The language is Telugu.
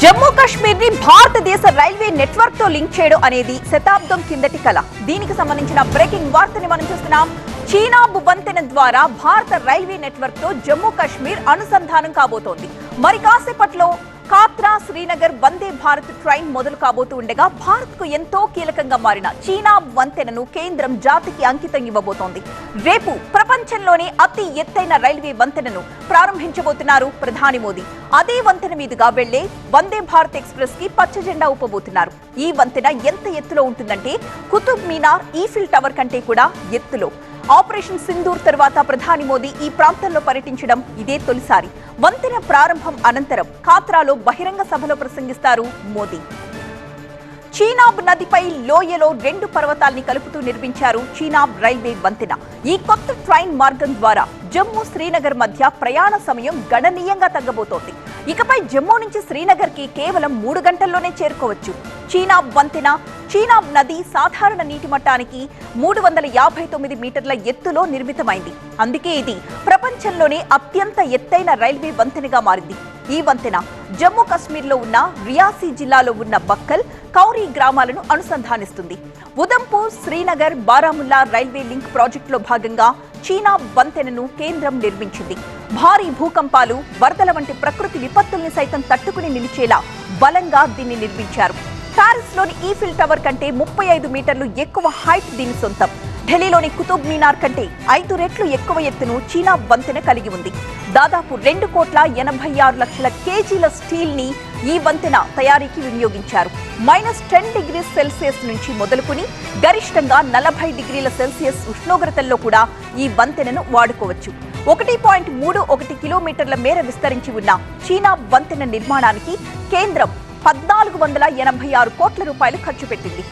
జమ్మూ కాశ్మీర్ ని భారతదేశ రైల్వే నెట్వర్క్ తో లింక్ చేయడం అనేది శతాబ్దం కిందటి కల. దీనికి సంబంధించిన బ్రేకింగ్ వార్తని మనం చూస్తున్నాం. చీనాబ్ వంతెన ద్వారా భారత రైల్వే నెట్వర్క్ తో జమ్మూ కాశ్మీర్ అనుసంధానం కాబోతోంది. మరి కాసేపట్లో కాత్రా శ్రీనగర్ వందే భారత్ ట్రైన్ మొదలు కాబోతూ ఉండగా భారత్ కు ఎంతో కీలకంగా మారిన చీనాబ్ వంతెనను కేంద్రం జాతికి అంకితం ఇవ్వబోతోంది. రేపు ప్రపంచంలోనే అతి ఎత్తైన రైల్వే వంతెనను ప్రారంభించబోతున్నారు ప్రధాని మోదీ. అదే వంతెన మీదుగా వెళ్లే వందే భారత్ ఎక్స్ప్రెస్ కి పచ్చ జెండా ఊపబోతున్నారు. ఈ వంతెన ఎంత ఎత్తులో ఉంటుందంటే కుతుబ్ మీనార్, ఈఫిల్ టవర్ కంటే కూడా ఎత్తులో. ఆపరేషన్ సింధూర్ తర్వాత ప్రధాని మోదీ ఈ ప్రాంతంలో పర్యటించడం ఇదే తొలిసారి. వంతెన ప్రారంభం అనంతరం కాత్రాలో బహిరంగ సభలో ప్రసంగిస్తారు మోదీ. చీనాబ్ నదిపై లోయలో రెండు పర్వతాల్ని కలుపుతూ నిర్మించారు చీనాబ్ రైల్వే వంతెన. ఈ కొత్త ట్రైన్ మార్గం ద్వారా జమ్మూ శ్రీనగర్ మధ్య ప్రయాణ సమయం గణనీయంగా తగ్గబోతోంది. ఇకపై జమ్మూ నుంచి శ్రీనగర్ కి కేవలం 3 గంటల్లోనే చేరుకోవచ్చు. చీనాబ్ వంతెన చీనాబ్ నది సాధారణ నీటి మట్టానికి 359 మీటర్ల ఎత్తులో నిర్మితమైంది. అందుకే ఇది ప్రపంచంలోనే అత్యంత ఎత్తైన రైల్వే వంతెనగా మారింది. ఈ వంతెన జమ్మూ కాశ్మీర్లో ఉన్న రియాసీ జిల్లాలో ఉన్న బక్కల్, కౌరీ గ్రామాలను అనుసంధానిస్తుంది. ఉదంపూర్, శ్రీనగర్, బారాముల్లా రైల్వే లింక్ ప్రాజెక్టులో భాగంగా చీనాబ్ వంతెనను కేంద్రం నిర్మించింది. భారీ భూకంపాలు, వరదల వంటి ప్రకృతి విపత్తుల్ని సైతం తట్టుకుని నిలిచేలా బలంగా దీన్ని నిర్మించారు. పారిస్ లోని ఈఫిల్ టవర్ కంటే 35 మీటర్లు ఎక్కువ హైట్ దీని సొంతం. ఢిల్లీలోని కుతుబ్ మీనార్ కంటే 5 రెట్లు ఎక్కువ ఎత్తును చీనాబ్ వంతెన కలిగి ఉంది. దాదాపు 2,86,00,000 కేజీల స్టీల్ ని ఈ వంతెన తయారీకి వినియోగించారు. -10°C నుంచి మొదలుకుని గరిష్టంగా 40°C ఉష్ణోగ్రతల్లో కూడా ఈ వంతెనను వాడుకోవచ్చు. 1.31 కిలోమీటర్ల మేర విస్తరించి ఉన్న చీనాబ్ వంతెన నిర్మాణానికి కేంద్రం 1,486 కోట్ల రూపాయలు ఖర్చు పెట్టింది.